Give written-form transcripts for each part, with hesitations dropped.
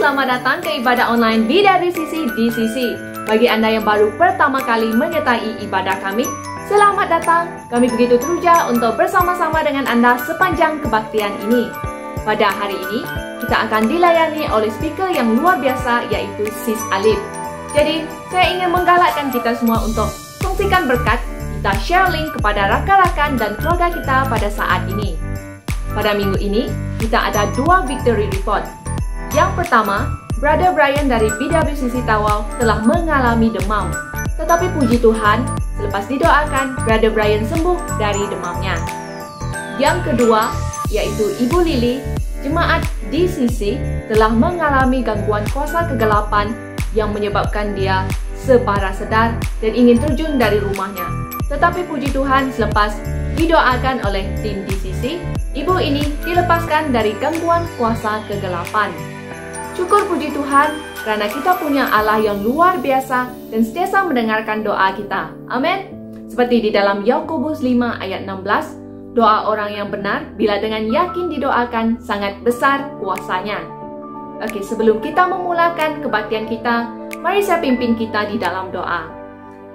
Selamat datang ke ibadah online BWCC DCC. Bagi Anda yang baru pertama kali menyertai ibadah kami, selamat datang. Kami begitu teruja untuk bersama-sama dengan Anda sepanjang kebaktian ini. Pada hari ini, kita akan dilayani oleh speaker yang luar biasa, yaitu Sis Alif. Jadi, saya ingin menggalakkan kita semua untuk kongsikan berkat, kita share link kepada rakan-rakan dan keluarga kita pada saat ini. Pada minggu ini, kita ada 2 victory report. Yang pertama, Brother Brian dari BWCC Tawau telah mengalami demam. Tetapi puji Tuhan, selepas didoakan, Brother Brian sembuh dari demamnya. Yang kedua, yaitu Ibu Lily, jemaat DCC telah mengalami gangguan kuasa kegelapan yang menyebabkan dia separah sedar dan ingin terjun dari rumahnya. Tetapi puji Tuhan, selepas didoakan oleh tim DCC, ibu ini dilepaskan dari gangguan kuasa kegelapan. Syukur puji Tuhan, karena kita punya Allah yang luar biasa dan sentiasa mendengarkan doa kita. Amin. Seperti di dalam Yakobus 5 ayat 16, doa orang yang benar bila dengan yakin didoakan sangat besar kuasanya. Oke, sebelum kita memulakan kebaktian kita, mari saya pimpin kita di dalam doa.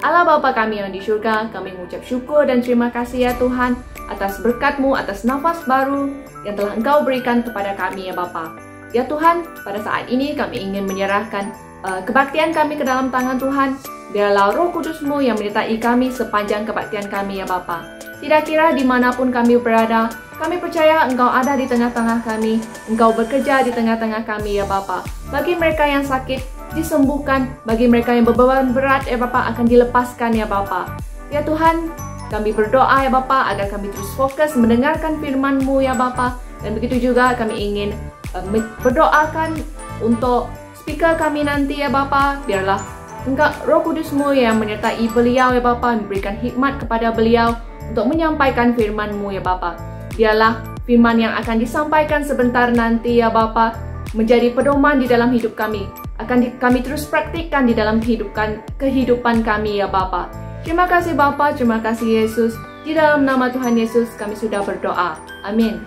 Allah Bapa kami yang di surga, kami mengucap syukur dan terima kasih ya Tuhan atas berkat-Mu, atas nafas baru yang telah Engkau berikan kepada kami ya Bapa. Ya Tuhan, pada saat ini kami ingin menyerahkan kebaktian kami ke dalam tangan Tuhan. Biarlah Roh Kudus-Mu yang menyertai kami sepanjang kebaktian kami ya Bapa. Tidak kira dimanapun kami berada, kami percaya Engkau ada di tengah-tengah kami. Engkau bekerja di tengah-tengah kami ya Bapa. Bagi mereka yang sakit, disembuhkan. Bagi mereka yang berbeban berat ya Bapa, akan dilepaskan ya Bapa. Ya Tuhan, kami berdoa ya Bapa agar kami terus fokus mendengarkan firman-Mu ya Bapa. Dan begitu juga kami ingin berdoakan untuk speaker kami nanti ya Bapa. Biarlah Engkau Roh Kudus-Mu yang menyertai beliau ya Bapa, memberikan hikmat kepada beliau untuk menyampaikan firman-Mu ya Bapa. Biarlah firman yang akan disampaikan sebentar nanti ya Bapa menjadi pedoman di dalam hidup kami. Kami terus praktikkan di dalam kehidupan kami ya Bapa. Terima kasih Bapa, terima kasih Yesus. Di dalam nama Tuhan Yesus kami sudah berdoa. Amin.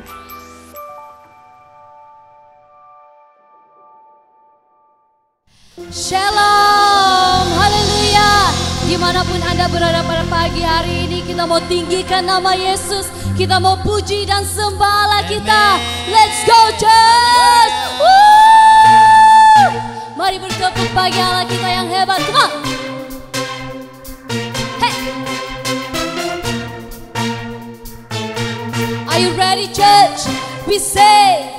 Shalom, haleluya. Dimanapun Anda berada pada pagi hari ini, kita mau tinggikan nama Yesus. Kita mau puji dan sembah Allah kita. Let's go church. Woo! Mari bertepuk bagi Allah kita yang hebat. Come on. Hey. Are you ready church? We say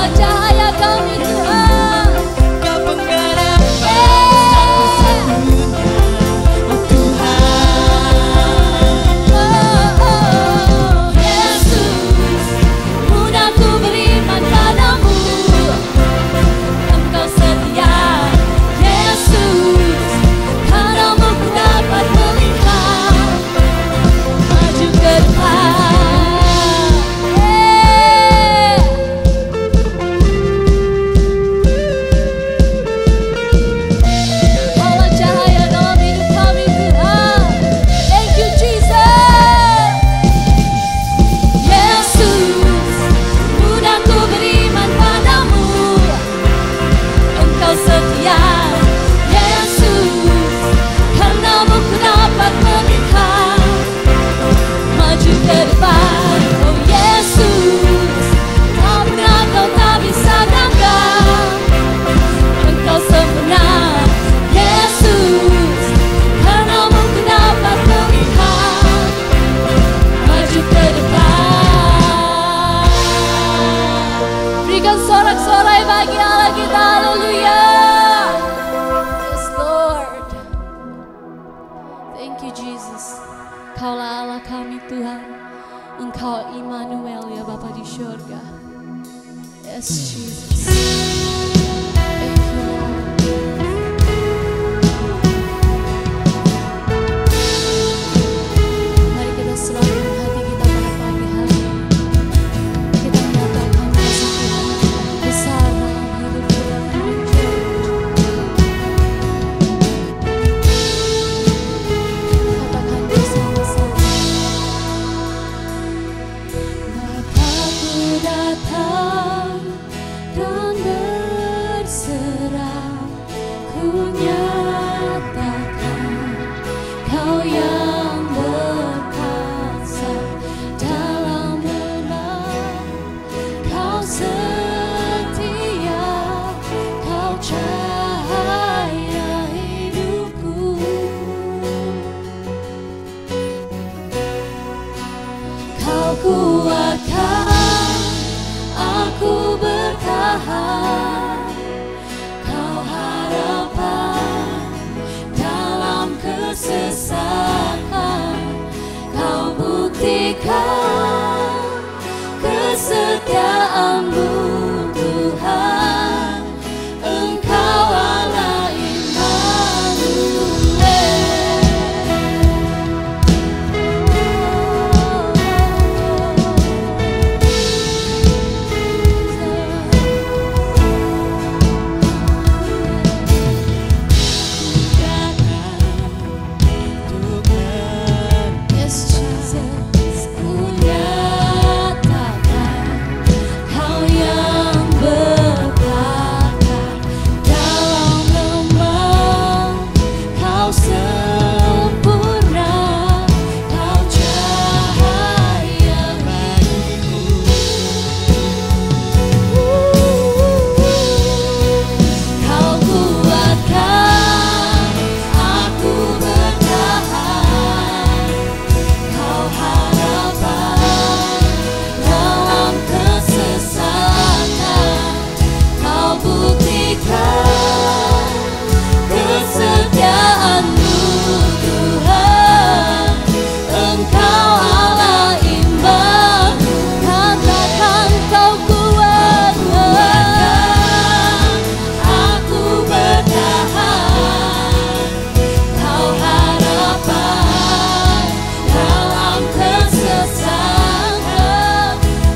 Kaulah cahaya kami Tuhan. Kau pengharapan satu-satunya, oh Tuhan. Oh, Yesus, mudah ku beriman padamu. Engkau setia, Yesus, padamu ku dapat melihat maju ke depan. Kaulah cahaya dalam hidup kami Tuhan. Thank you Jesus. Yesus, mudah ku beriman padamu. Engkau setia, Yesus, karenamu ku dapat melihat maju ke depan. Oh Yesus, tak pernah kau tak bisa gagal. Engkau sempurna, Yesus, karenamu ku dapat melihat maju ke depan. Berikan sorak-sorai bagi Allah kita, haleluya. Yes Lord. Thank you Jesus. Kaulah Allah kami Tuhan. Engkau Immanuel ya Bapa di surga. Yes Jesus. Thank you Lord. Mari kita serahkan hati kita pada pagi hari ini. Kita menyatakan kasih Tuhan besar dalam hidup kita Tuhan. Katakan bersama-sama. Bapa-Ku datang dan berserah, ku nyatakan Kau yang berkuasa dalam benar. Kau setia, Kau cahaya hidupku. Kau kuatkan aku bertahan. Kau harapan dalam kesesakan. Kau buktikan kesetiaan-Mu Tuhan. Engkau Allah Yes Jesus, ku nyatakan Kau yang berkata dalam lemah. Kau sempurna, Kau cahaya bagiku. Kau kuatkan aku bertahan. Kau harapan dalam kesesakan. Kau buktikan kesetiaan-Mu Tuhan. Engkau Allah Immanuel. Katakan Kau kuatkan aku bertahan. Kau harapan dalam kesesakan.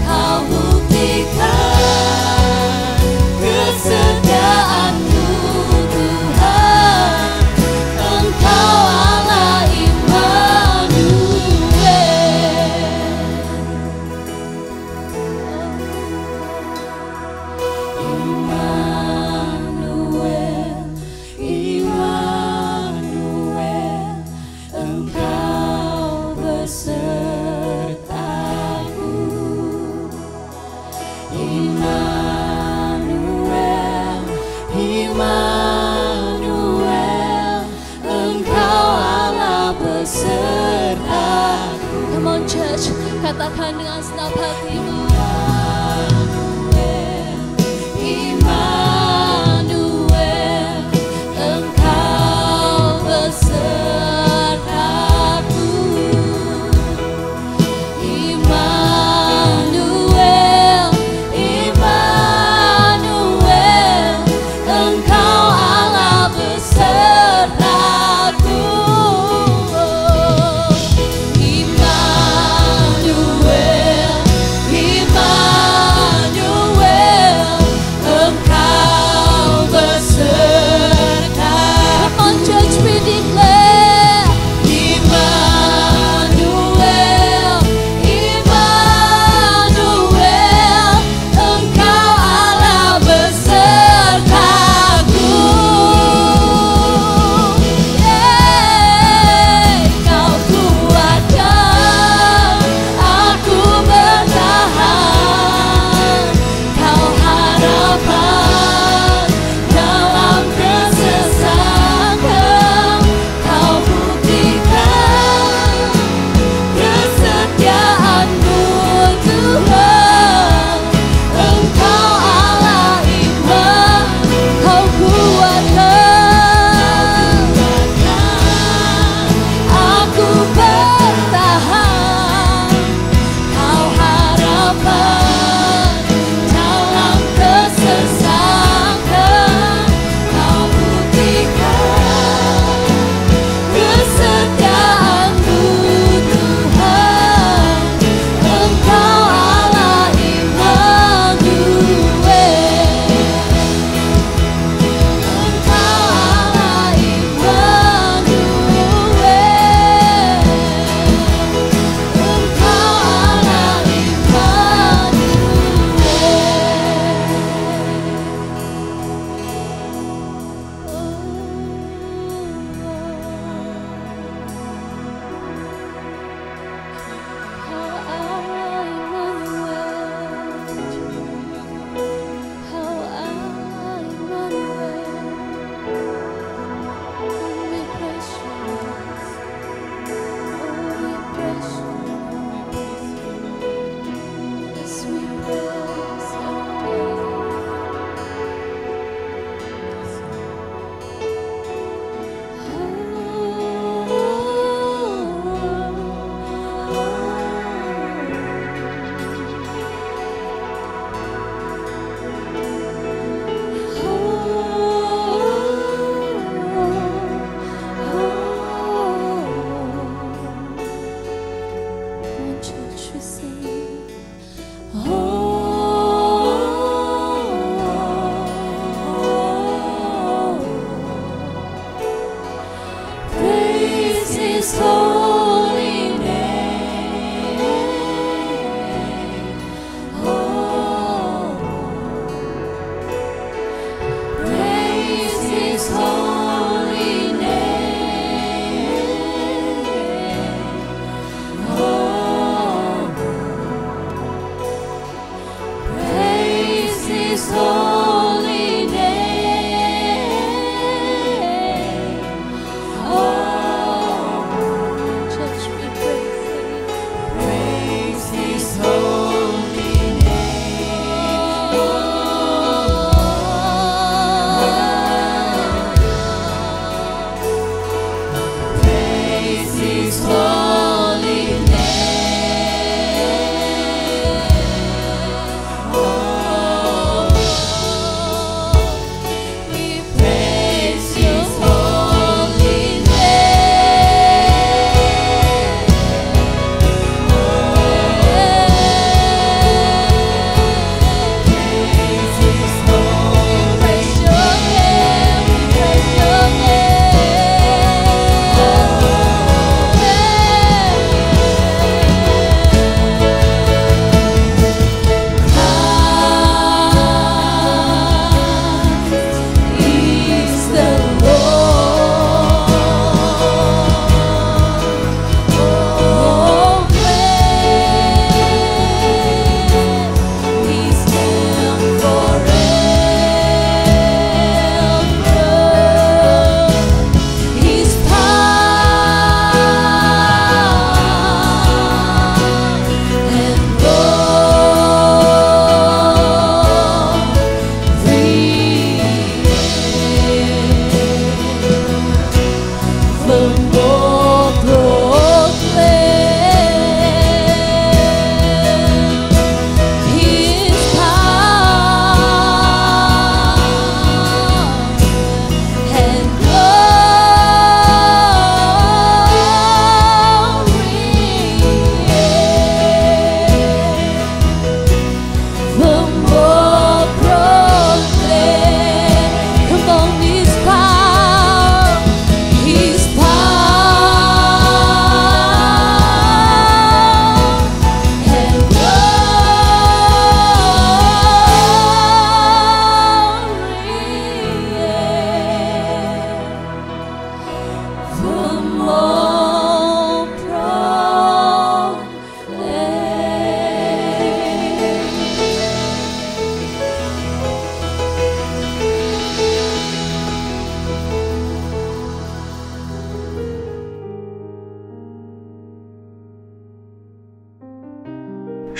Kau buktikan kesetiaan-Mu Tuhan. Engkau Allah Immanuel. Immanuel, Engkau besertaku. Immanuel, Immanuel, Engkau Allah besertaku. Come on church, katakan dengan senang hatimu. Immanuel,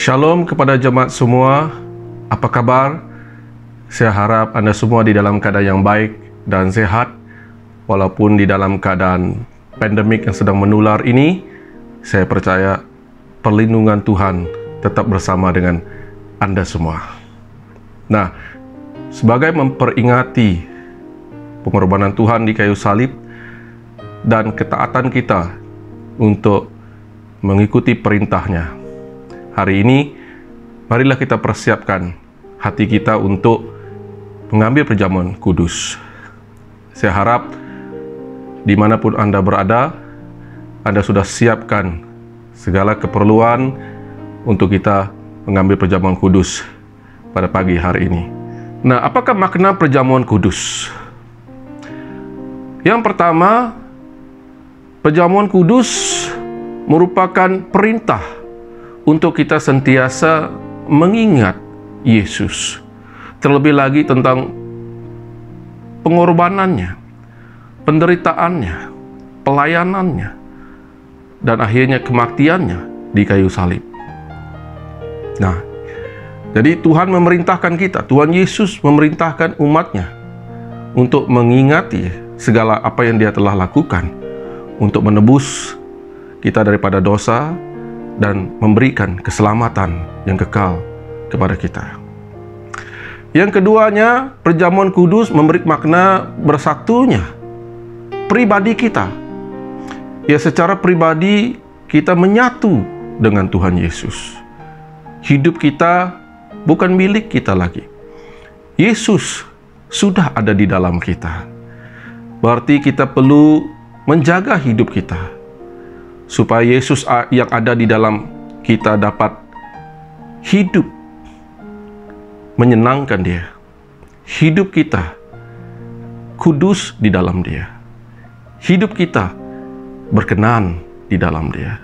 Shalom kepada jemaat semua. Apa kabar? Saya harap Anda semua di dalam keadaan yang baik dan sehat. Walaupun di dalam keadaan pandemik yang sedang menular ini, saya percaya perlindungan Tuhan tetap bersama dengan Anda semua. Nah, sebagai memperingati pengorbanan Tuhan di kayu salib dan ketaatan kita untuk mengikuti perintahnya, hari ini marilah kita persiapkan hati kita untuk mengambil perjamuan kudus. Saya harap dimanapun Anda berada, Anda sudah siapkan segala keperluan untuk kita mengambil perjamuan kudus pada pagi hari ini. Nah, apakah makna perjamuan kudus? Yang pertama, perjamuan kudus merupakan perintah untuk kita sentiasa mengingat Yesus. Terlebih lagi tentang pengorbanannya, penderitaannya, pelayanannya, dan akhirnya kematiannya di kayu salib. Nah, jadi Tuhan memerintahkan kita, Tuhan Yesus memerintahkan umatnya untuk mengingati segala apa yang Dia telah lakukan untuk menebus kita daripada dosa dan memberikan keselamatan yang kekal kepada kita. Yang keduanya, perjamuan kudus memberi makna bersatunya pribadi kita. Ya, secara pribadi kita menyatu dengan Tuhan Yesus. Hidup kita bukan milik kita lagi. Yesus sudah ada di dalam kita. Berarti kita perlu menjaga hidup kita supaya Yesus yang ada di dalam kita dapat hidup menyenangkan Dia. Hidup kita kudus di dalam Dia. Hidup kita berkenan di dalam Dia.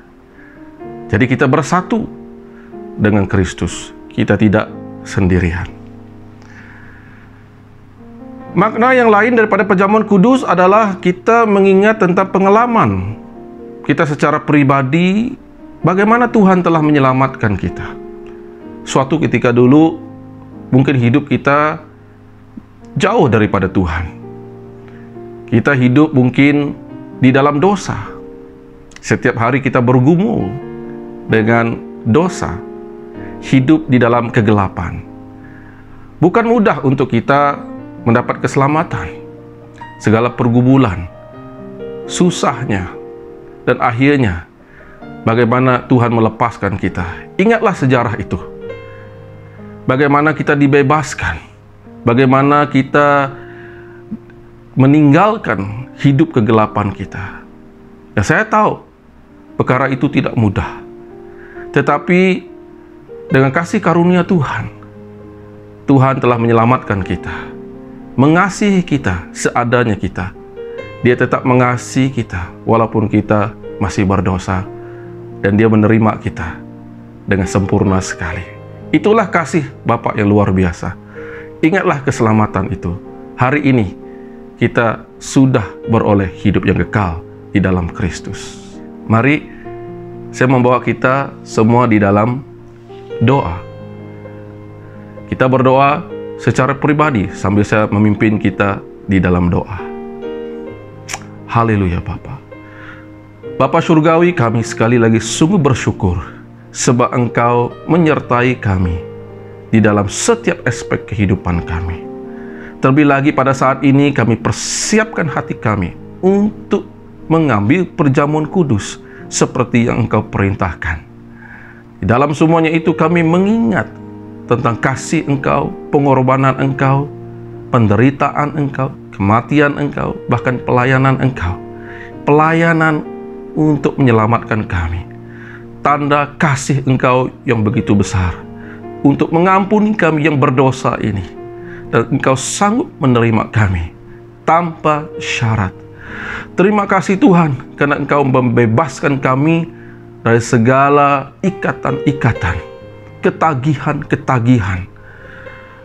Jadi kita bersatu dengan Kristus. Kita tidak sendirian. Makna yang lain daripada perjamuan kudus adalah kita mengingat tentang pengalaman kita secara pribadi, bagaimana Tuhan telah menyelamatkan kita. Suatu ketika dulu, mungkin hidup kita jauh daripada Tuhan. Kita hidup mungkin di dalam dosa. Setiap hari kita bergumul dengan dosa. Hidup di dalam kegelapan. Bukan mudah untuk kita mendapat keselamatan. Segala pergumulan, susahnya, dan akhirnya bagaimana Tuhan melepaskan kita. Ingatlah sejarah itu. Bagaimana kita dibebaskan. Bagaimana kita meninggalkan hidup kegelapan kita. Ya, saya tahu perkara itu tidak mudah. Tetapi dengan kasih karunia Tuhan, Tuhan telah menyelamatkan kita. Mengasihi kita seadanya kita. Dia tetap mengasihi kita walaupun kita masih berdosa, dan Dia menerima kita dengan sempurna sekali. Itulah kasih Bapa yang luar biasa. Ingatlah keselamatan itu. Hari ini kita sudah beroleh hidup yang kekal di dalam Kristus. Mari saya membawa kita semua di dalam doa. Kita berdoa secara pribadi sambil saya memimpin kita di dalam doa. Haleluya Bapa. Bapa Surgawi, kami sekali lagi sungguh bersyukur sebab Engkau menyertai kami di dalam setiap aspek kehidupan kami. Terlebih lagi pada saat ini kami persiapkan hati kami untuk mengambil perjamuan kudus seperti yang Engkau perintahkan. Di dalam semuanya itu kami mengingat tentang kasih Engkau, pengorbanan Engkau, penderitaan Engkau, kematian Engkau, bahkan pelayanan Engkau. Pelayanan untuk menyelamatkan kami. Tanda kasih Engkau yang begitu besar untuk mengampuni kami yang berdosa ini. Dan Engkau sanggup menerima kami tanpa syarat. Terima kasih Tuhan karena Engkau membebaskan kami dari segala ikatan-ikatan, ketagihan-ketagihan,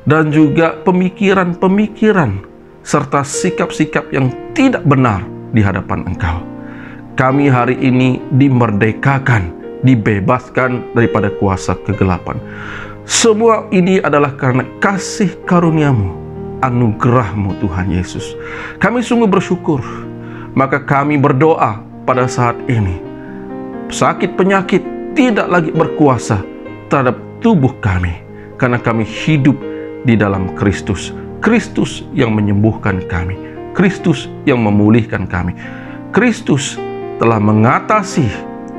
dan juga pemikiran-pemikiran serta sikap-sikap yang tidak benar di hadapan Engkau. Kami hari ini dimerdekakan dibebaskan daripada kuasa kegelapan. Semua ini adalah karena kasih karunia-Mu, anugerah-Mu Tuhan Yesus. Kami sungguh bersyukur. Maka kami berdoa pada saat ini, sakit penyakit tidak lagi berkuasa terhadap tubuh kami, karena kami hidup di dalam Kristus. Kristus yang menyembuhkan kami, Kristus yang memulihkan kami. Kristus telah mengatasi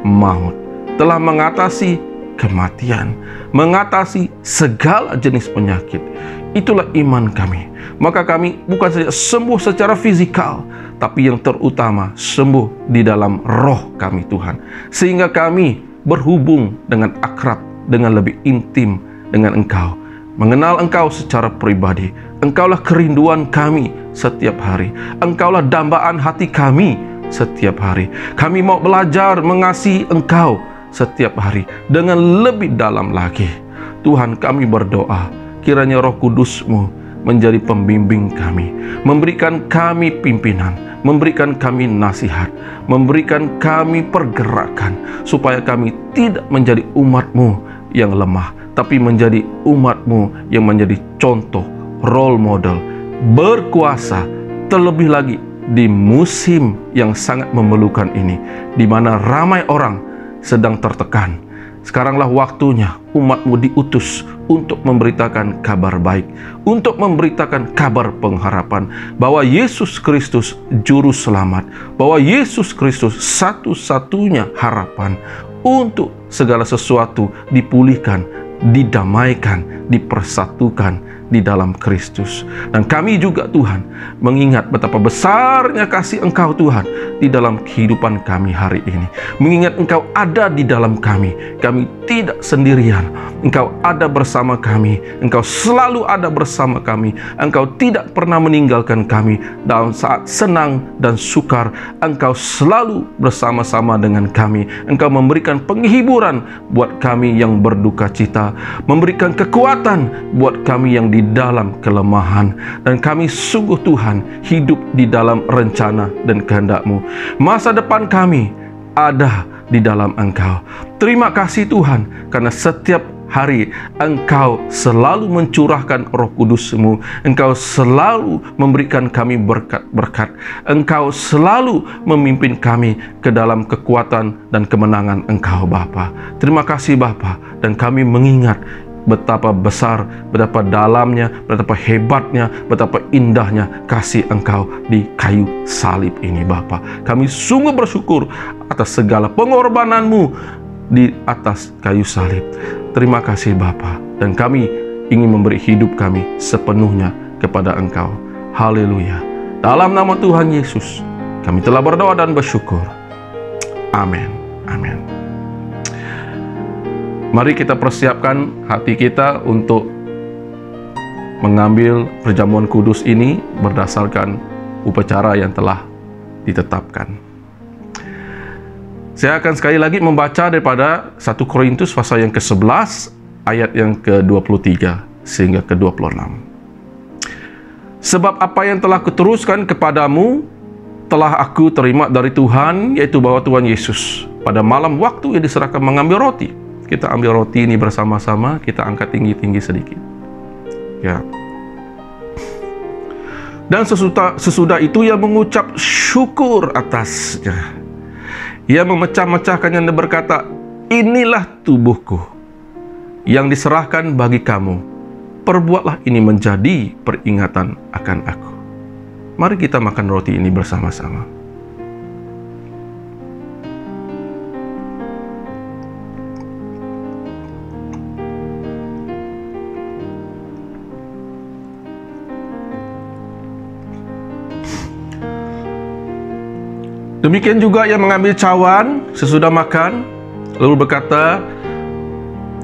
maut, telah mengatasi kematian, mengatasi segala jenis penyakit. Itulah iman kami. Maka kami bukan saja sembuh secara fisikal, tapi yang terutama sembuh di dalam roh kami Tuhan. Sehingga kami berhubung dengan akrab, dengan lebih intim dengan Engkau. Mengenal Engkau secara pribadi. Engkaulah kerinduan kami setiap hari. Engkaulah dambaan hati kami setiap hari. Kami mau belajar mengasihi Engkau setiap hari dengan lebih dalam lagi. Tuhan, kami berdoa, kiranya Roh Kudus-Mu menjadi pembimbing kami, memberikan kami pimpinan, memberikan kami nasihat, memberikan kami pergerakan, supaya kami tidak menjadi umat-Mu yang lemah, tapi menjadi umat-Mu yang menjadi contoh, role model, berkuasa, terlebih lagi di musim yang sangat memerlukan ini, di mana ramai orang sedang tertekan. Sekaranglah waktunya umat-Mu diutus untuk memberitakan kabar baik, untuk memberitakan kabar pengharapan, bahwa Yesus Kristus Juru Selamat, bahwa Yesus Kristus satu-satunya harapan untuk segala sesuatu dipulihkan, didamaikan, dipersatukan di dalam Kristus. Dan kami juga Tuhan mengingat betapa besarnya kasih Engkau Tuhan di dalam kehidupan kami hari ini. Mengingat Engkau ada di dalam kami. Kami tidak sendirian. Engkau ada bersama kami. Engkau selalu ada bersama kami. Engkau tidak pernah meninggalkan kami dalam saat senang dan sukar. Engkau selalu bersama-sama dengan kami. Engkau memberikan penghiburan buat kami yang berduka cita, memberikan kekuatan buat kami yang di dalam kelemahan. Dan kami sungguh Tuhan hidup di dalam rencana dan kehendak-Mu. Masa depan kami ada di dalam Engkau. Terima kasih Tuhan, karena setiap hari Engkau selalu mencurahkan Roh Kudus-Mu. Engkau selalu memberikan kami berkat-berkat. Engkau selalu memimpin kami ke dalam kekuatan dan kemenangan Engkau Bapa. Terima kasih Bapa, dan kami mengingat betapa besar, betapa dalamnya, betapa hebatnya, betapa indahnya kasih Engkau di kayu salib ini Bapa. Kami sungguh bersyukur atas segala pengorbanan-Mu di atas kayu salib. Terima kasih Bapa, dan kami ingin memberi hidup kami sepenuhnya kepada Engkau. Haleluya. Dalam nama Tuhan Yesus kami telah berdoa dan bersyukur. Amin. Amin. Mari kita persiapkan hati kita untuk mengambil perjamuan kudus ini berdasarkan upacara yang telah ditetapkan. Saya akan sekali lagi membaca daripada 1 Korintus pasal yang ke-11 ayat yang ke-23 sehingga ke-26. Sebab apa yang telah kuteruskan kepadamu telah aku terima dari Tuhan, yaitu bahwa Tuhan Yesus pada malam waktu ia diserahkan mengambil roti. Kita ambil roti ini bersama-sama, kita angkat tinggi-tinggi sedikit. Ya. Dan sesudah itu ia mengucap syukur atasnya. Ia memecah-mecahkannya dan berkata, inilah tubuhku yang diserahkan bagi kamu. Perbuatlah ini menjadi peringatan akan aku. Mari kita makan roti ini bersama-sama. Demikian juga ia mengambil cawan sesudah makan, lalu berkata,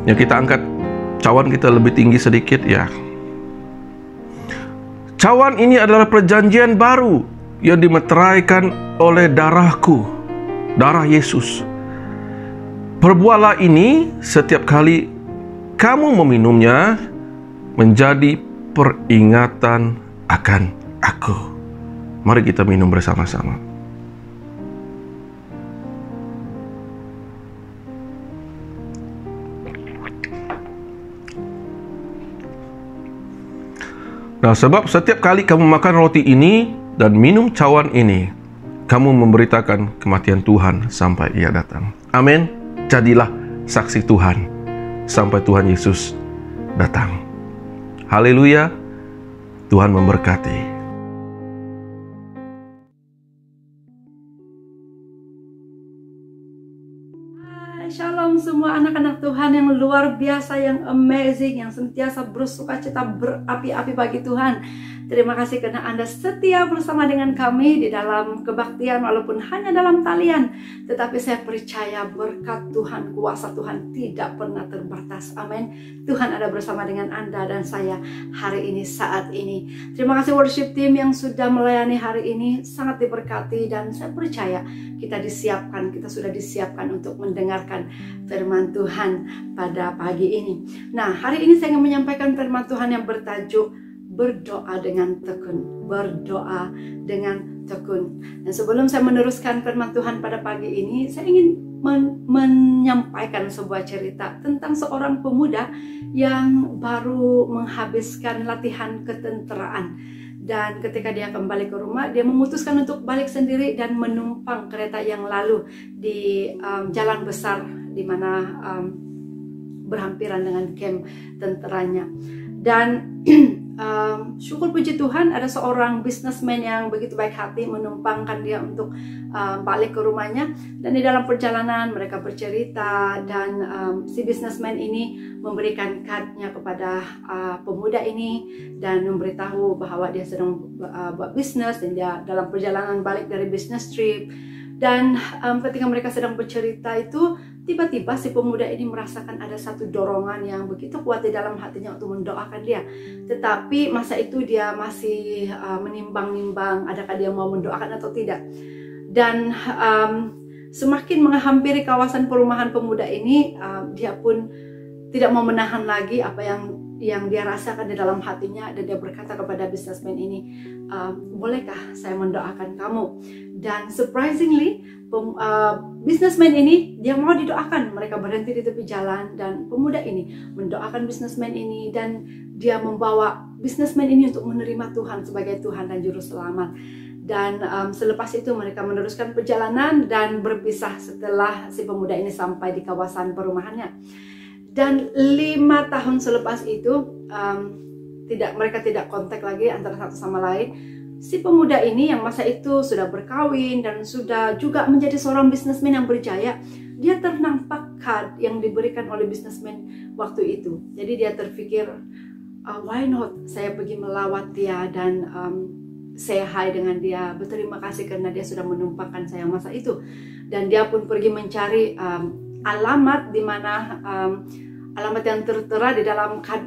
ya kita angkat cawan kita lebih tinggi sedikit ya. Cawan ini adalah perjanjian baru yang dimeteraikan oleh darahku, darah Yesus. Perbuatlah ini setiap kali kamu meminumnya menjadi peringatan akan aku. Mari kita minum bersama-sama. Nah, sebab setiap kali kamu makan roti ini dan minum cawan ini, kamu memberitakan kematian Tuhan sampai Ia datang. Amin. Jadilah saksi Tuhan sampai Tuhan Yesus datang. Haleluya. Tuhan memberkati. Shalom semua anak-anak Tuhan yang luar biasa, yang amazing, yang sentiasa bersukacita, berapi-api bagi Tuhan. Terima kasih karena Anda setia bersama dengan kami di dalam kebaktian, walaupun hanya dalam talian. Tetapi saya percaya berkat Tuhan, kuasa Tuhan tidak pernah terbatas. Amin. Tuhan ada bersama dengan Anda dan saya hari ini, saat ini. Terima kasih worship team yang sudah melayani hari ini, sangat diberkati. Dan saya percaya kita sudah disiapkan untuk mendengarkan firman Tuhan pada pagi ini. Nah, hari ini saya ingin menyampaikan firman Tuhan yang bertajuk berdoa dengan tekun. Berdoa dengan tekun. Dan sebelum saya meneruskan firman Tuhan pada pagi ini, saya ingin menyampaikan sebuah cerita tentang seorang pemuda yang baru menghabiskan latihan ketenteraan. Dan ketika dia kembali ke rumah, dia memutuskan untuk balik sendiri dan menumpang kereta yang lalu di jalan besar di mana berhampiran dengan camp tenteranya. Dan syukur puji Tuhan, ada seorang businessman yang begitu baik hati menumpangkan dia untuk balik ke rumahnya. Dan di dalam perjalanan mereka bercerita, dan si businessman ini memberikan cardnya kepada pemuda ini dan memberitahu bahwa dia sedang buat bisnis dan dia dalam perjalanan balik dari business trip. Dan ketika mereka sedang bercerita itu, tiba-tiba si pemuda ini merasakan ada satu dorongan yang begitu kuat di dalam hatinya untuk mendoakan dia. Tetapi masa itu dia masih menimbang-nimbang adakah dia mau mendoakan atau tidak. Dan semakin menghampiri kawasan perumahan pemuda ini, dia pun tidak mau menahan lagi apa yang dia rasakan di dalam hatinya. Dan dia berkata kepada businessman ini, bolehkah saya mendoakan kamu? Dan surprisingly, businessman ini dia mau didoakan. Mereka berhenti di tepi jalan dan pemuda ini mendoakan businessman ini, dan dia membawa businessman ini untuk menerima Tuhan sebagai Tuhan dan Juru Selamat. Dan selepas itu mereka meneruskan perjalanan dan berpisah setelah si pemuda ini sampai di kawasan perumahannya. Dan 5 tahun selepas itu mereka tidak kontak lagi antara satu sama lain. Si pemuda ini yang masa itu sudah berkawin dan sudah juga menjadi seorang businessman yang berjaya, dia ternampak card yang diberikan oleh businessman waktu itu. Jadi dia terpikir, why not saya pergi melawat dia dan say hi dengan dia, berterima kasih karena dia sudah menumpangkan saya masa itu. Dan dia pun pergi mencari alamat di mana alamat yang tertera di dalam card,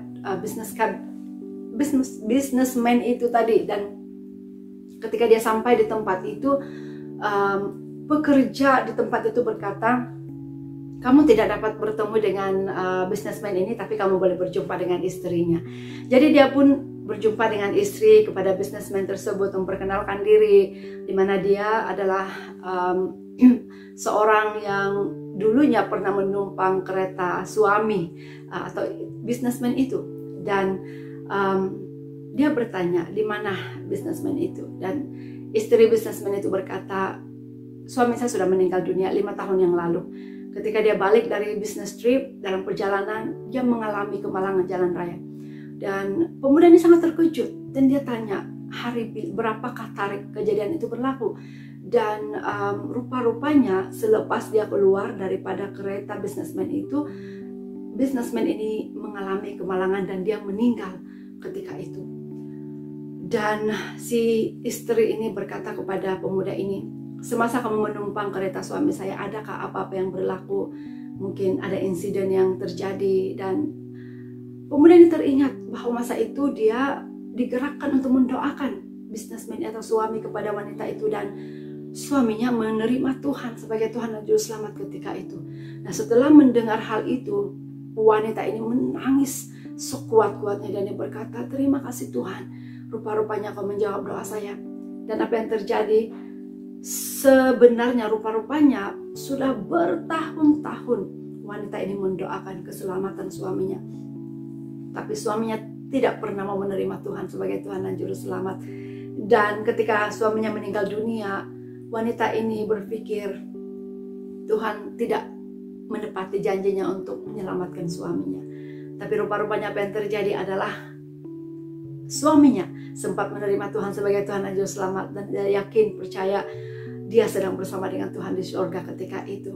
businessman itu tadi. Dan ketika dia sampai di tempat itu, pekerja di tempat itu berkata, kamu tidak dapat bertemu dengan businessman ini, tapi kamu boleh berjumpa dengan istrinya. Jadi dia pun berjumpa dengan istri kepada businessman tersebut, memperkenalkan diri, di mana dia adalah seorang yang dulunya pernah menumpang kereta suami atau businessman itu. Dan dia bertanya, di mana businessman itu? Dan istri businessman itu berkata, suami saya sudah meninggal dunia 5 tahun yang lalu. Ketika dia balik dari business trip, dalam perjalanan dia mengalami kemalangan jalan raya. Dan pemuda ini sangat terkejut, dan dia tanya, hari berapakah tarik kejadian itu berlaku? Dan rupa-rupanya selepas dia keluar daripada kereta businessman itu, businessman ini mengalami kemalangan dan dia meninggal ketika itu. Dan si istri ini berkata kepada pemuda ini, semasa kamu menumpang kereta suami saya, adakah apa-apa yang berlaku? Mungkin ada insiden yang terjadi. Dan pemuda ini teringat bahwa masa itu dia digerakkan untuk mendoakan businessman atau suami kepada wanita itu, dan suaminya menerima Tuhan sebagai Tuhan dan Juru Selamat ketika itu. Nah, setelah mendengar hal itu, wanita ini menangis sekuat-kuatnya dan dia berkata, terima kasih Tuhan, rupa-rupanya kau menjawab doa saya. Dan apa yang terjadi? Sebenarnya rupa-rupanya sudah bertahun-tahun wanita ini mendoakan keselamatan suaminya, tapi suaminya tidak pernah mau menerima Tuhan sebagai Tuhan dan Juru Selamat. Dan ketika suaminya meninggal dunia, wanita ini berpikir Tuhan tidak menepati janjinya untuk menyelamatkan suaminya. Tapi rupa-rupanya apa yang terjadi adalah suaminya sempat menerima Tuhan sebagai Tuhan dan Juru Selamat, dan dia yakin, percaya dia sedang bersama dengan Tuhan di surga ketika itu.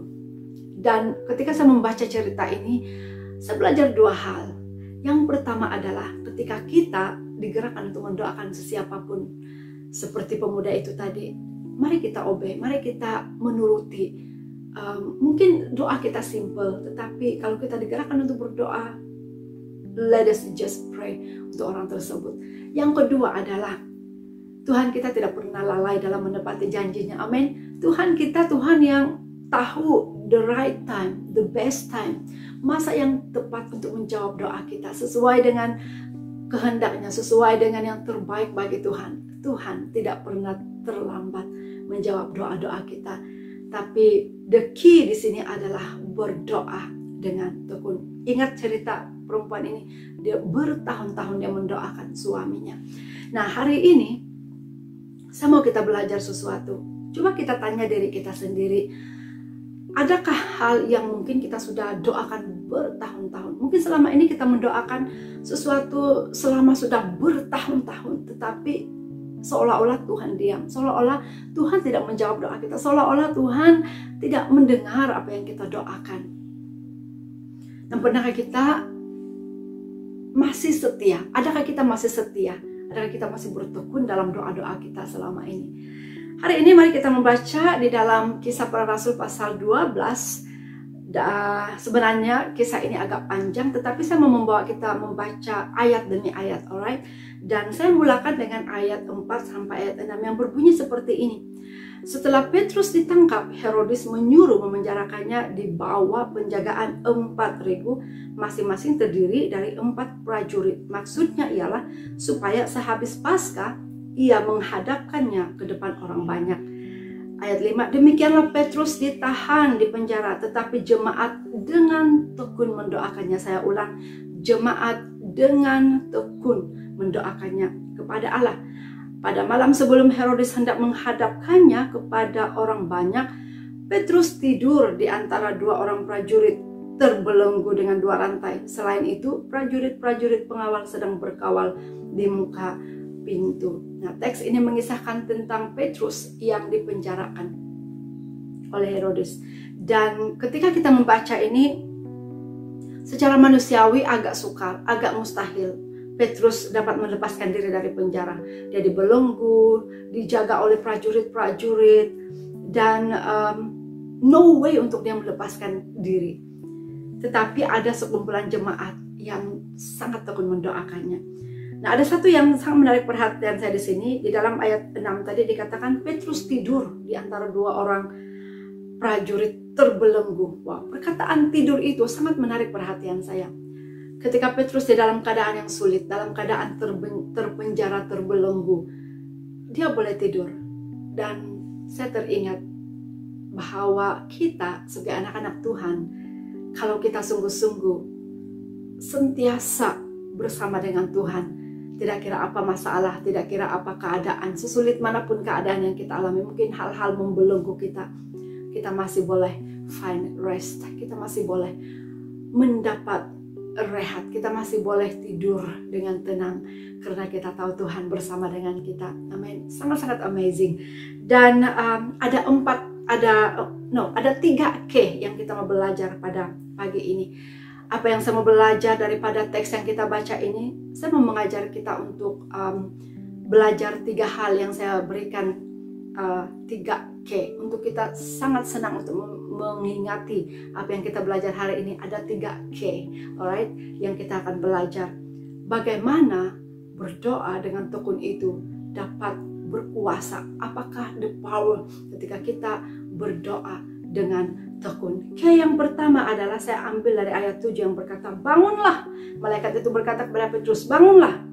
Dan ketika saya membaca cerita ini, saya belajar dua hal. Yang pertama adalah ketika kita digerakkan untuk mendoakan sesiapapun, seperti pemuda itu tadi, mari kita obey, mari kita menuruti. Mungkin doa kita simple, tetapi kalau kita digerakkan untuk berdoa, let us just pray untuk orang tersebut. Yang kedua adalah Tuhan kita tidak pernah lalai dalam menepati janjinya. Amin. Tuhan kita Tuhan yang tahu the right time, the best time, masa yang tepat untuk menjawab doa kita sesuai dengan kehendaknya, sesuai dengan yang terbaik bagi Tuhan. Tuhan tidak pernah terlambat menjawab doa-doa kita. Tapi the key di sini adalah berdoa dengan tekun. Ingat cerita perempuan ini, dia bertahun-tahun dia mendoakan suaminya. Nah, hari ini saya mau kita belajar sesuatu. Coba kita tanya diri kita sendiri, adakah hal yang mungkin kita sudah doakan bertahun-tahun? Mungkin selama ini kita mendoakan sesuatu selama sudah bertahun-tahun, tetapi seolah-olah Tuhan diam, seolah-olah Tuhan tidak menjawab doa kita, seolah-olah Tuhan tidak mendengar apa yang kita doakan. Dan pernahkah kita masih setia? Adakah kita masih setia? Adakah kita masih bertekun dalam doa-doa kita selama ini? Hari ini mari kita membaca di dalam Kisah Para Rasul pasal 12. Sebenarnya kisah ini agak panjang, tetapi saya mau membawa kita membaca ayat demi ayat, alright? Dan saya mulakan dengan ayat 4 sampai ayat 6 yang berbunyi seperti ini. Setelah Petrus ditangkap, Herodes menyuruh memenjarakannya di bawah penjagaan 4.000, masing-masing terdiri dari 4 prajurit. Maksudnya ialah supaya sehabis Paskah ia menghadapkannya ke depan orang banyak. Ayat 5, demikianlah Petrus ditahan di penjara, tetapi jemaat dengan tekun mendoakannya. Saya ulang, jemaat dengan tekun mendoakannya kepada Allah. Pada malam sebelum Herodes hendak menghadapkannya kepada orang banyak, Petrus tidur di antara 2 orang prajurit terbelenggu dengan 2 rantai. Selain itu, prajurit-prajurit pengawal sedang berkawal di muka pintu. Nah, teks ini mengisahkan tentang Petrus yang dipenjarakan oleh Herodes. Dan ketika kita membaca ini, secara manusiawi agak sukar, agak mustahil Petrus dapat melepaskan diri dari penjara. Dia dibelenggu, dijaga oleh prajurit-prajurit, dan no way untuk dia melepaskan diri. Tetapi ada sekumpulan jemaat yang sangat tekun mendoakannya. Nah, ada satu yang sangat menarik perhatian saya di sini. Di dalam ayat 6 tadi dikatakan Petrus tidur di antara 2 orang prajurit terbelenggu. Wow, perkataan tidur itu sangat menarik perhatian saya. Ketika Petrus di dalam keadaan yang sulit, dalam keadaan terpenjara, terbelenggu, dia boleh tidur. Dan saya teringat bahwa kita sebagai anak-anak Tuhan, kalau kita sungguh-sungguh sentiasa bersama dengan Tuhan, tidak kira apa masalah, tidak kira apa keadaan, sesulit manapun keadaan yang kita alami, mungkin hal-hal membelenggu kita, kita masih boleh find rest, kita masih boleh mendapat rehat, kita masih boleh tidur dengan tenang, karena kita tahu Tuhan bersama dengan kita. Amin. Sangat-sangat amazing. Dan ada 3 K yang kita mau belajar pada pagi ini. Apa yang saya mau belajar daripada teks yang kita baca ini? Saya mau mengajar kita untuk belajar 3 hal yang saya berikan, 3K, untuk kita sangat senang untuk mengingati apa yang kita belajar hari ini. Ada 3K, alright, yang kita akan belajar. Bagaimana berdoa dengan tekun itu dapat berkuasa? Apakah the power ketika kita berdoa dengan tekun? Yang pertama adalah saya ambil dari ayat 7 yang berkata, bangunlah. Malaikat itu berkata kepada Petrus, bangunlah.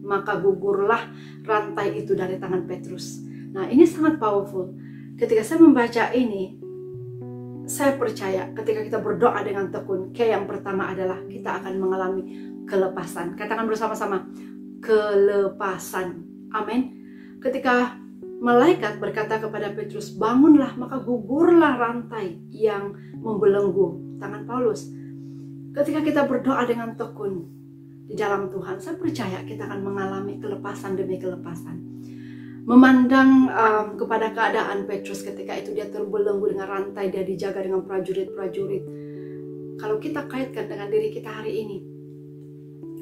Maka gugurlah rantai itu dari tangan Petrus. Nah, ini sangat powerful. Ketika saya membaca ini, saya percaya ketika kita berdoa dengan tekun, yang pertama adalah kita akan mengalami kelepasan. Katakan bersama-sama, kelepasan. Amin. Ketika malaikat berkata kepada Petrus, bangunlah, maka gugurlah rantai yang membelenggu tangan Paulus. Ketika kita berdoa dengan tekun di dalam Tuhan, saya percaya kita akan mengalami kelepasan demi kelepasan. Memandang kepada keadaan Petrus ketika itu dia terbelenggu dengan rantai, dia dijaga dengan prajurit-prajurit. Kalau kita kaitkan dengan diri kita hari ini,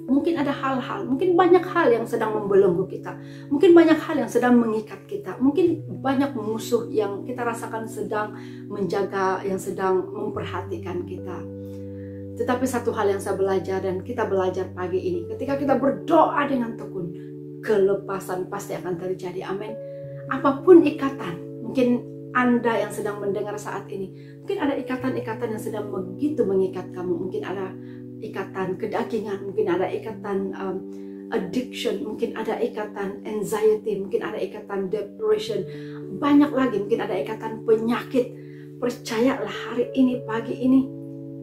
mungkin ada hal-hal, mungkin banyak hal yang sedang membelenggu kita, mungkin banyak hal yang sedang mengikat kita, mungkin banyak musuh yang kita rasakan sedang menjaga, yang sedang memperhatikan kita. Tetapi satu hal yang saya belajar dan kita belajar pagi ini, ketika kita berdoa dengan tekun, kelepasan pasti akan terjadi. Amin. Apapun ikatan, mungkin Anda yang sedang mendengar saat ini, mungkin ada ikatan-ikatan yang sedang begitu mengikat kamu. Mungkin ada ikatan kedagingan, mungkin ada ikatan addiction, mungkin ada ikatan anxiety, mungkin ada ikatan depression, banyak lagi, mungkin ada ikatan penyakit. Percayalah hari ini, pagi ini,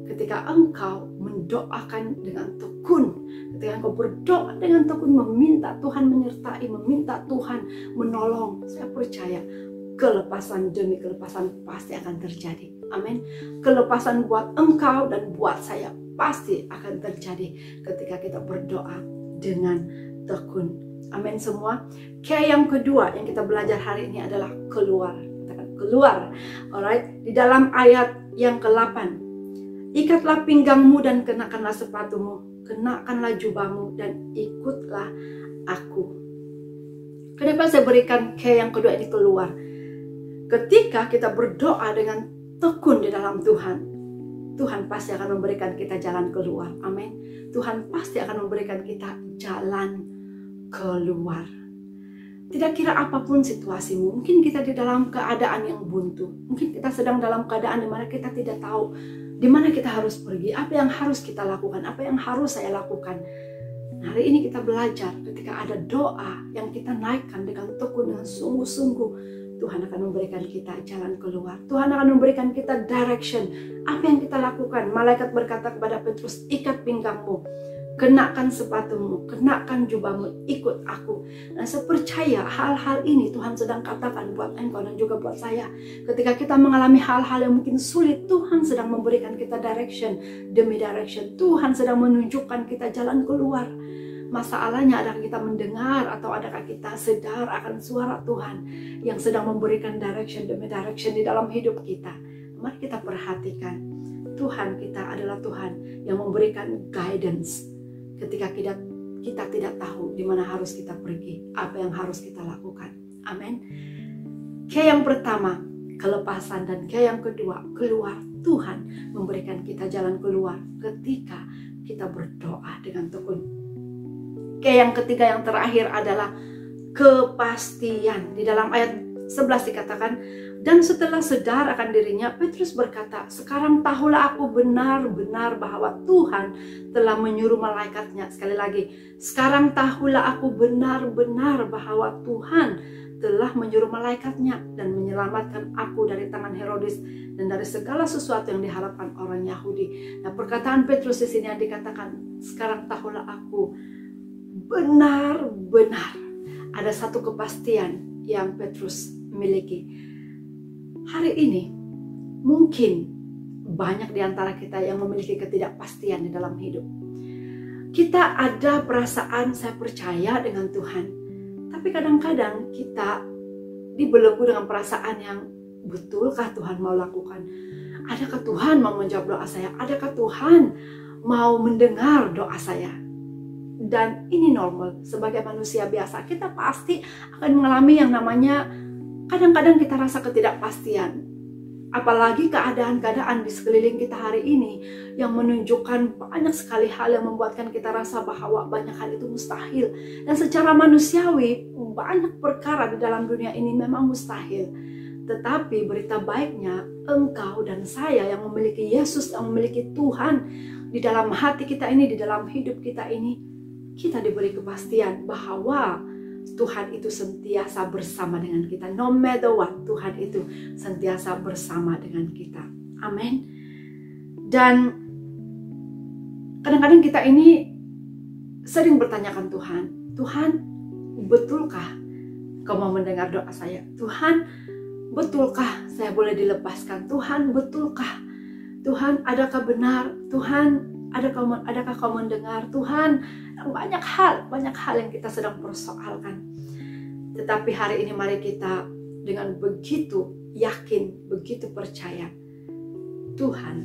ketika engkau mendoakan dengan tekun, ketika engkau berdoa dengan tekun, meminta Tuhan menyertai, meminta Tuhan menolong, saya percaya kelepasan demi kelepasan pasti akan terjadi. Amin. Kelepasan buat engkau dan buat saya pasti akan terjadi ketika kita berdoa dengan tekun. Amin semua. Yang kedua yang kita belajar hari ini adalah keluar. Katakan keluar. Alright. Di dalam ayat yang ke-8, ikatlah pinggangmu dan kenakanlah sepatumu, kenakanlah jubahmu dan ikutlah aku. Kenapa saya berikan yang kedua ini keluar? Ketika kita berdoa dengan tekun di dalam Tuhan, Tuhan pasti akan memberikan kita jalan keluar. Amin. Tuhan pasti akan memberikan kita jalan keluar. Tidak kira apapun situasimu, mungkin kita di dalam keadaan yang buntu, mungkin kita sedang dalam keadaan di mana kita tidak tahu di mana kita harus pergi, apa yang harus kita lakukan, apa yang harus saya lakukan. Hari ini kita belajar ketika ada doa yang kita naikkan dengan tekun, dengan sungguh-sungguh, Tuhan akan memberikan kita jalan keluar. Tuhan akan memberikan kita direction. Apa yang kita lakukan? Malaikat berkata kepada Petrus, ikat pinggangmu, kenakan sepatumu, kenakan jubahmu, ikut aku. Nah, saya percaya hal-hal ini Tuhan sedang katakan buat engkau dan juga buat saya. Ketika kita mengalami hal-hal yang mungkin sulit, Tuhan sedang memberikan kita direction demi direction. Tuhan sedang menunjukkan kita jalan keluar. Masalahnya adakah kita mendengar atau adakah kita sadar akan suara Tuhan yang sedang memberikan direction demi direction di dalam hidup kita. Mari kita perhatikan, Tuhan kita adalah Tuhan yang memberikan guidance ketika kita tidak tahu di mana harus kita pergi, apa yang harus kita lakukan. Amin. Yang pertama, kelepasan, dan yang kedua, keluar. Tuhan memberikan kita jalan keluar ketika kita berdoa dengan tekun. Yang ketiga, yang terakhir adalah kepastian. Di dalam ayat 11 dikatakan, dan setelah sadar akan dirinya, Petrus berkata, sekarang tahulah aku benar-benar bahwa Tuhan telah menyuruh malaikatnya. Sekali lagi, sekarang tahulah aku benar-benar bahwa Tuhan telah menyuruh malaikatnya dan menyelamatkan aku dari tangan Herodes dan dari segala sesuatu yang diharapkan orang Yahudi. Nah, perkataan Petrus di sini yang dikatakan, sekarang tahulah aku benar-benar. Ada satu kepastian yang Petrus miliki. Hari ini mungkin banyak di antara kita yang memiliki ketidakpastian di dalam hidup. Kita ada perasaan saya percaya dengan Tuhan, tapi kadang-kadang kita dibelenggu dengan perasaan yang betulkah Tuhan mau lakukan? Adakah Tuhan mau menjawab doa saya? Adakah Tuhan mau mendengar doa saya? Dan ini normal, sebagai manusia biasa kita pasti akan mengalami yang namanya kadang-kadang kita rasa ketidakpastian. Apalagi keadaan-keadaan di sekeliling kita hari ini yang menunjukkan banyak sekali hal yang membuatkan kita rasa bahwa banyak hal itu mustahil. Dan secara manusiawi banyak perkara di dalam dunia ini memang mustahil. Tetapi berita baiknya, engkau dan saya yang memiliki Yesus, yang memiliki Tuhan di dalam hati kita ini, di dalam hidup kita ini, kita diberi kepastian bahwa Tuhan itu sentiasa bersama dengan kita. No matter what, Tuhan itu sentiasa bersama dengan kita. Amin. Dan kadang-kadang kita ini sering bertanyakan Tuhan, Tuhan, betulkah Kau mau mendengar doa saya? Tuhan, betulkah saya boleh dilepaskan? Tuhan, betulkah? Tuhan, adakah benar? Tuhan, adakah Kau mendengar? Tuhan, banyak hal yang kita sedang persoalkan. Tetapi hari ini mari kita dengan begitu yakin, begitu percaya, Tuhan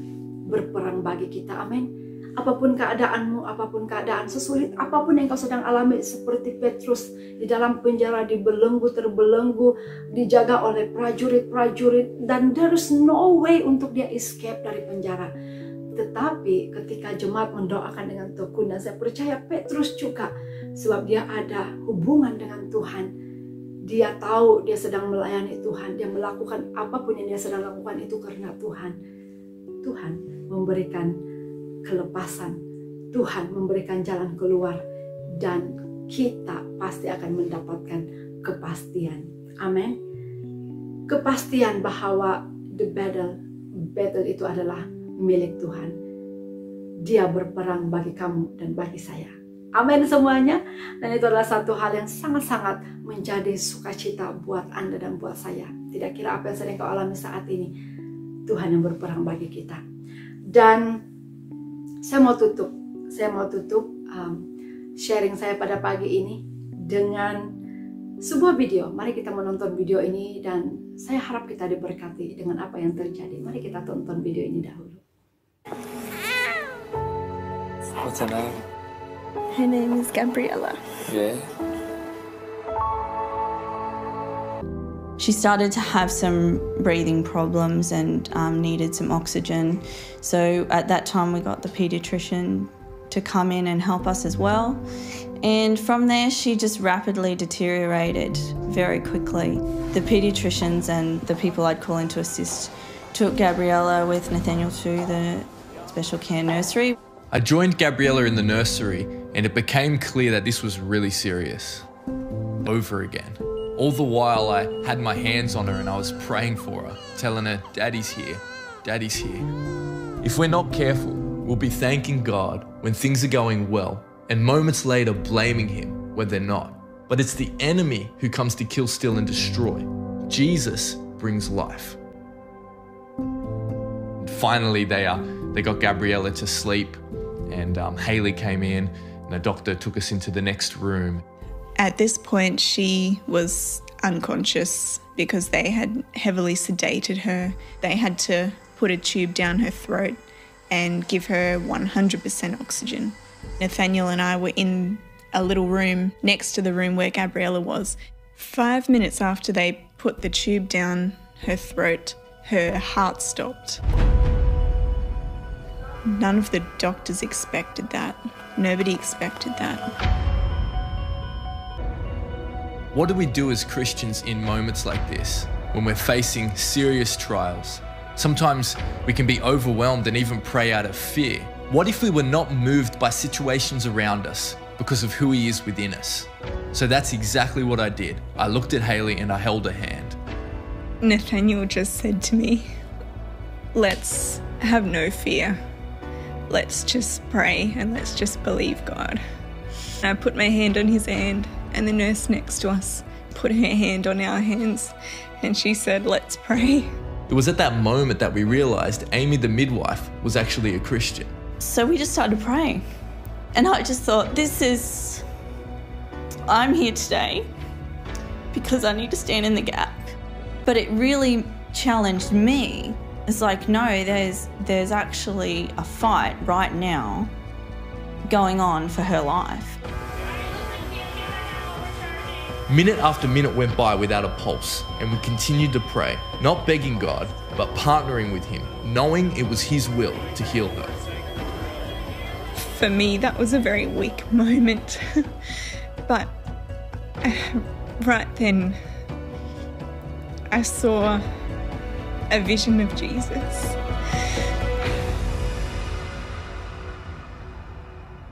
berperang bagi kita. Amin. Apapun keadaanmu, apapun keadaan sesulit, apapun yang kau sedang alami, seperti Petrus di dalam penjara, terbelenggu, dijaga oleh prajurit-prajurit, dan there is no way untuk dia escape dari penjara. Tetapi ketika jemaat mendoakan dengan tekun, dan saya percaya Petrus juga, sebab dia ada hubungan dengan Tuhan, dia tahu dia sedang melayani Tuhan, dia melakukan apapun yang dia sedang lakukan itu karena Tuhan. Tuhan memberikan kelepasan, Tuhan memberikan jalan keluar, dan kita pasti akan mendapatkan kepastian. Amin. Kepastian bahwa the battle itu adalah milik Tuhan. Dia berperang bagi kamu dan bagi saya. Amin semuanya. Dan itu adalah satu hal yang sangat-sangat menjadi sukacita buat Anda dan buat saya. Tidak kira apa yang sedang kau alami saat ini, Tuhan yang berperang bagi kita. Dan saya mau tutup sharing saya pada pagi ini dengan sebuah video. Mari kita menonton video ini, dan saya harap kita diberkati dengan apa yang terjadi. Mari kita tonton video ini dahulu. What's her name? Her name is Gabriella. Yeah. She started to have some breathing problems and needed some oxygen. So at that time we got the paediatrician to come in and help us as well. And from there she just rapidly deteriorated very quickly. The paediatricians and the people I'd call in to assist took Gabriella with Nathaniel to the special care nursery. I joined Gabriella in the nursery and it became clear that this was really serious. Over again. All the while I had my hands on her and I was praying for her, telling her, Daddy's here, Daddy's here. If we're not careful, we'll be thanking God when things are going well and moments later blaming Him when they're not. But it's the enemy who comes to kill, steal and destroy. Jesus brings life. And finally they got Gabriella to sleep, and Hayley came in and the doctor took us into the next room. At this point, she was unconscious because they had heavily sedated her. They had to put a tube down her throat and give her 100% oxygen. Nathaniel and I were in a little room next to the room where Gabriella was. 5 minutes after they put the tube down her throat, her heart stopped. None of the doctors expected that. Nobody expected that. What do we do as Christians in moments like this, when we're facing serious trials? Sometimes we can be overwhelmed and even pray out of fear. What if we were not moved by situations around us because of who He is within us? So that's exactly what I did. I looked at Hayley and I held her hand. Nathaniel just said to me, let's have no fear. Let's just pray and let's just believe God. And I put my hand on his hand, and the nurse next to us put her hand on our hands, and she said, let's pray. It was at that moment that we realized Amy, the midwife, was actually a Christian. So we just started praying. And I just thought, I'm here today because I need to stand in the gap. But it really challenged me. It's like, no, there's actually a fight right now going on for her life. Minute after minute went by without a pulse, and we continued to pray, not begging God, but partnering with Him, knowing it was His will to heal her. For me, that was a very weak moment. But right then, I saw a vision of Jesus.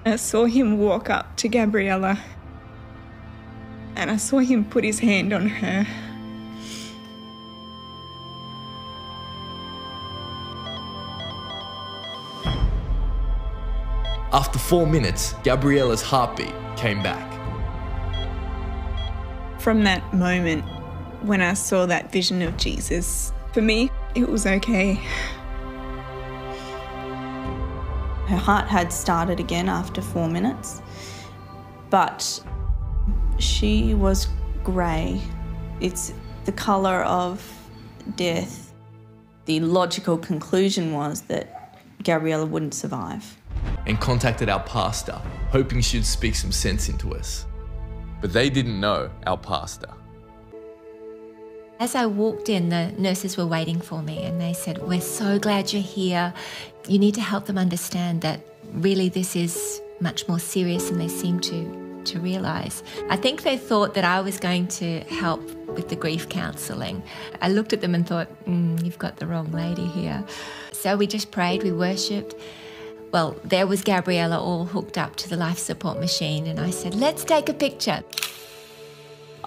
I saw Him walk up to Gabriella, and I saw Him put His hand on her. After 4 minutes, Gabriella's heartbeat came back. From that moment, when I saw that vision of Jesus, for me, it was okay. Her heart had started again after 4 minutes, but she was grey. It's the colour of death. The logical conclusion was that Gabriella wouldn't survive. And contacted our pastor, hoping she'd speak some sense into us. But they didn't know our pastor. As I walked in, the nurses were waiting for me and they said, "We're so glad you're here. You need to help them understand that really this is much more serious than they seem to realise." I think they thought that I was going to help with the grief counselling. I looked at them and thought, you've got the wrong lady here. So we just prayed, we worshipped. Well, there was Gabriella all hooked up to the life support machine and I said, "Let's take a picture."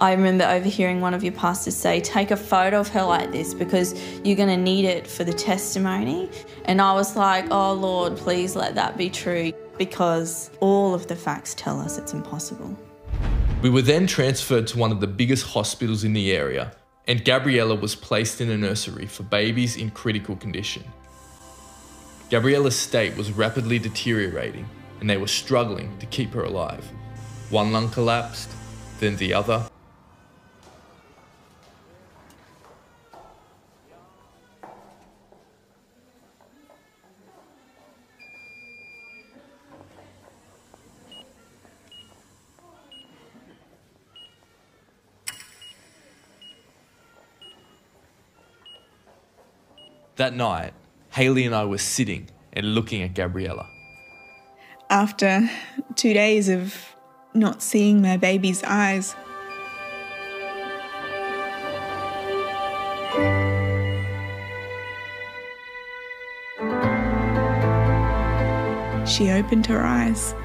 I remember overhearing one of your pastors say, "Take a photo of her like this because you're going to need it for the testimony." And I was like, "Oh Lord, please let that be true," because all of the facts tell us it's impossible. We were then transferred to one of the biggest hospitals in the area, and Gabriella was placed in a nursery for babies in critical condition. Gabriella's state was rapidly deteriorating, and they were struggling to keep her alive. One lung collapsed, then the other. That night, Haley and I were sitting and looking at Gabriella. After 2 days of not seeing my baby's eyes, she opened her eyes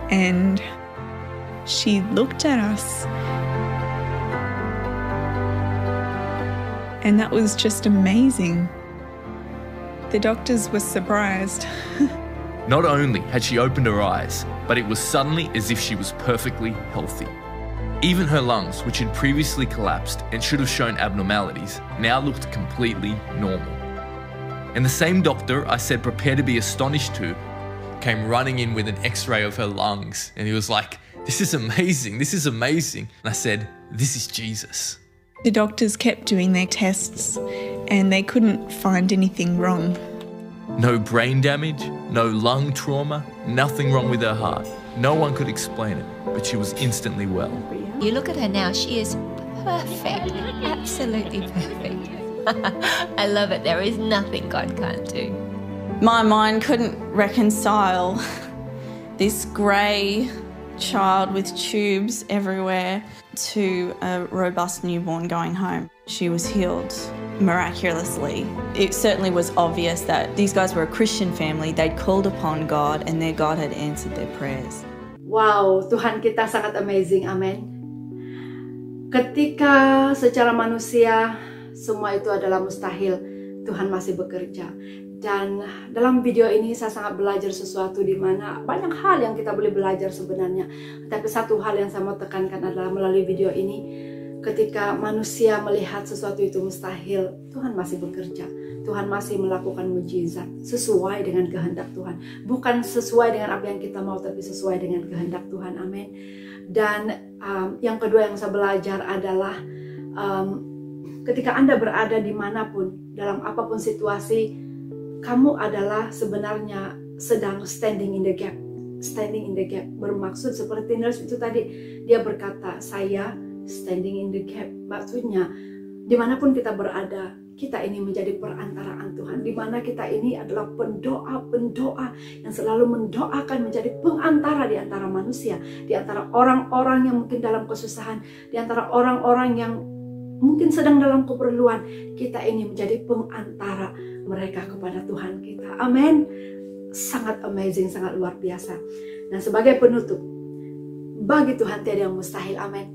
and she looked at us. And that was just amazing. The doctors were surprised. Not only had she opened her eyes, but it was suddenly as if she was perfectly healthy. Even her lungs, which had previously collapsed and should have shown abnormalities, now looked completely normal. And the same doctor I said prepare to be astonished to came running in with an x-ray of her lungs, and he was like, "This is amazing, this is amazing." And I said, "This is Jesus." The doctors kept doing their tests and they couldn't find anything wrong. No brain damage, no lung trauma, nothing wrong with her heart. No one could explain it, but she was instantly well. You look at her now, she is perfect, absolutely perfect. I love it. There is nothing God can't do. My mind couldn't reconcile this grey child with tubes everywhere to a robust newborn going home. She was healed miraculously. It certainly was obvious that these guys were a Christian family. They'd called upon God and their God had answered their prayers. Wow, Tuhan kita sangat amazing, amin. Ketika secara manusia semua itu adalah mustahil, Tuhan masih bekerja. Dan dalam video ini saya sangat belajar sesuatu di mana banyak hal yang kita boleh belajar sebenarnya. Tapi satu hal yang saya mau tekankan adalah melalui video ini, ketika manusia melihat sesuatu itu mustahil, Tuhan masih bekerja. Tuhan masih melakukan mujizat sesuai dengan kehendak Tuhan. Bukan sesuai dengan apa yang kita mau, tapi sesuai dengan kehendak Tuhan. Amin. Dan yang kedua yang saya belajar adalah ketika Anda berada dimanapun, dalam apapun situasi, kamu adalah sebenarnya sedang standing in the gap. Standing in the gap bermaksud seperti nurse itu tadi, dia berkata, saya standing in the gap. Maksudnya, dimanapun kita berada, kita ini menjadi perantaraan Tuhan. Dimana kita ini adalah pendoa-pendoa yang selalu mendoakan, menjadi pengantara di antara manusia, di antara orang-orang yang mungkin dalam kesusahan, di antara orang-orang yang mungkin sedang dalam keperluan. Kita ini menjadi pengantara mereka kepada Tuhan kita. Amin. Sangat amazing, sangat luar biasa. Nah, sebagai penutup, bagi Tuhan tiada yang mustahil. Amin.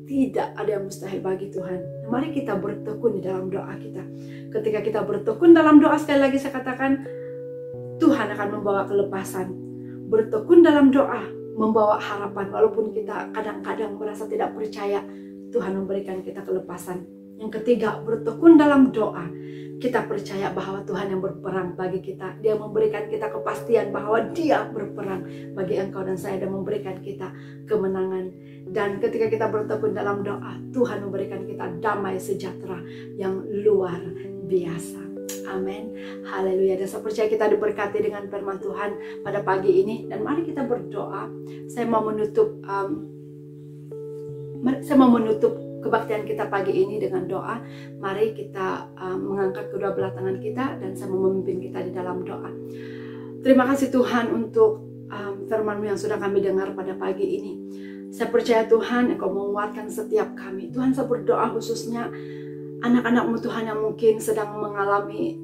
Tidak ada yang mustahil bagi Tuhan. Mari kita bertekun di dalam doa kita. Ketika kita bertekun dalam doa, sekali lagi saya katakan, Tuhan akan membawa kelepasan. bertekun dalam doa membawa harapan. Walaupun kita kadang-kadang merasa tidak percaya, Tuhan memberikan kita kelepasan. Yang ketiga, bertekun dalam doa. Kita percaya bahwa Tuhan yang berperang bagi kita. Dia memberikan kita kepastian bahwa Dia berperang bagi engkau dan saya, dan memberikan kita kemenangan. Dan ketika kita bertekun dalam doa, Tuhan memberikan kita damai sejahtera yang luar biasa. Amin. Haleluya. Dan saya percaya kita diberkati dengan firman Tuhan pada pagi ini. Dan mari kita berdoa. Saya mau menutup kebaktian kita pagi ini dengan doa. Mari kita mengangkat kedua belah tangan kita, dan saya mau memimpin kita di dalam doa. Terima kasih Tuhan untuk firman-Mu yang sudah kami dengar pada pagi ini. Saya percaya Tuhan Engkau menguatkan setiap kami. Tuhan, saya berdoa khususnya anak-anak-Mu Tuhan yang mungkin sedang mengalami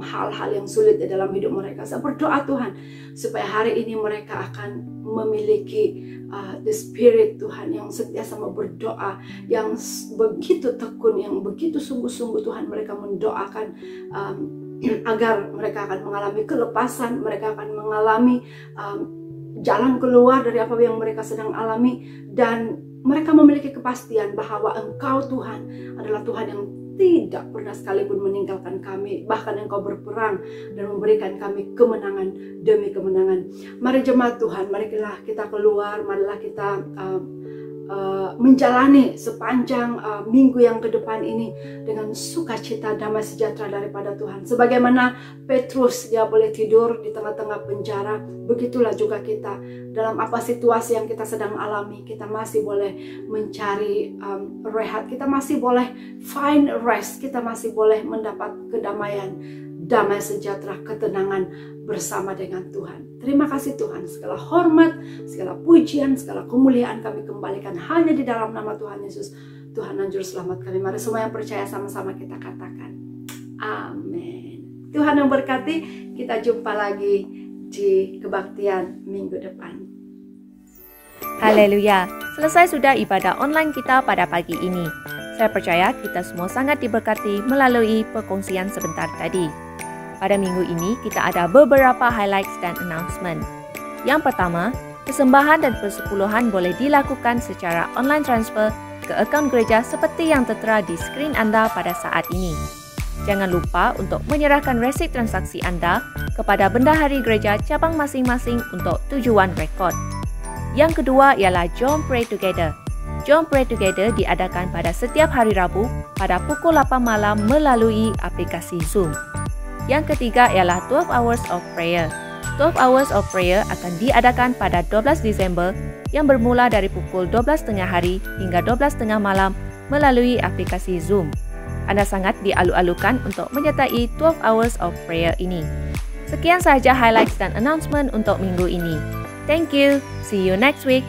hal-hal yang sulit di dalam hidup mereka. Saya berdoa Tuhan supaya hari ini mereka akan memiliki the spirit Tuhan yang sentiasa mau berdoa, yang begitu tekun, yang begitu sungguh-sungguh Tuhan mereka mendoakan agar mereka akan mengalami kelepasan, mereka akan mengalami jalan keluar dari apa yang mereka sedang alami, dan mereka memiliki kepastian bahwa Engkau Tuhan adalah Tuhan yang tidak pernah sekalipun meninggalkan kami. Bahkan Engkau berperang dan memberikan kami kemenangan demi kemenangan. Mari jemaat Tuhan, marilah kita keluar, marilah kita menjalani sepanjang minggu yang ke depan ini dengan sukacita, damai sejahtera daripada Tuhan. Sebagaimana Petrus dia boleh tidur di tengah-tengah penjara, begitulah juga kita dalam apa situasi yang kita sedang alami, kita masih boleh mencari rehat, kita masih boleh find rest, kita masih boleh mendapat kedamaian, damai sejahtera, ketenangan bersama dengan Tuhan. Terima kasih Tuhan, segala hormat, segala pujian, segala kemuliaan kami kembalikan hanya di dalam nama Tuhan Yesus, Tuhan dan Juru Selamat kami. Mari semua yang percaya sama-sama kita katakan amin. Tuhan yang berkati, kita jumpa lagi di kebaktian minggu depan. Haleluya, selesai sudah ibadah online kita pada pagi ini. Saya percaya kita semua sangat diberkati melalui perkongsian sebentar tadi. Pada minggu ini kita ada beberapa highlights dan announcement. Yang pertama, persembahan dan persepuluhan boleh dilakukan secara online transfer ke akaun gereja seperti yang tertera di skrin Anda pada saat ini. Jangan lupa untuk menyerahkan resip transaksi Anda kepada bendahari gereja cabang masing-masing untuk tujuan rekod. Yang kedua ialah Jom Pray Together. Jom Pray Together diadakan pada setiap hari Rabu pada pukul 8 malam melalui aplikasi Zoom. Yang ketiga ialah 12 Hours of Prayer. 12 Hours of Prayer akan diadakan pada 12 Disember yang bermula dari pukul 12 tengah hari hingga 12 tengah malam melalui aplikasi Zoom. Anda sangat dialu-alukan untuk menyertai 12 Hours of Prayer ini. Sekian sahaja highlights dan announcement untuk minggu ini. Thank you. See you next week.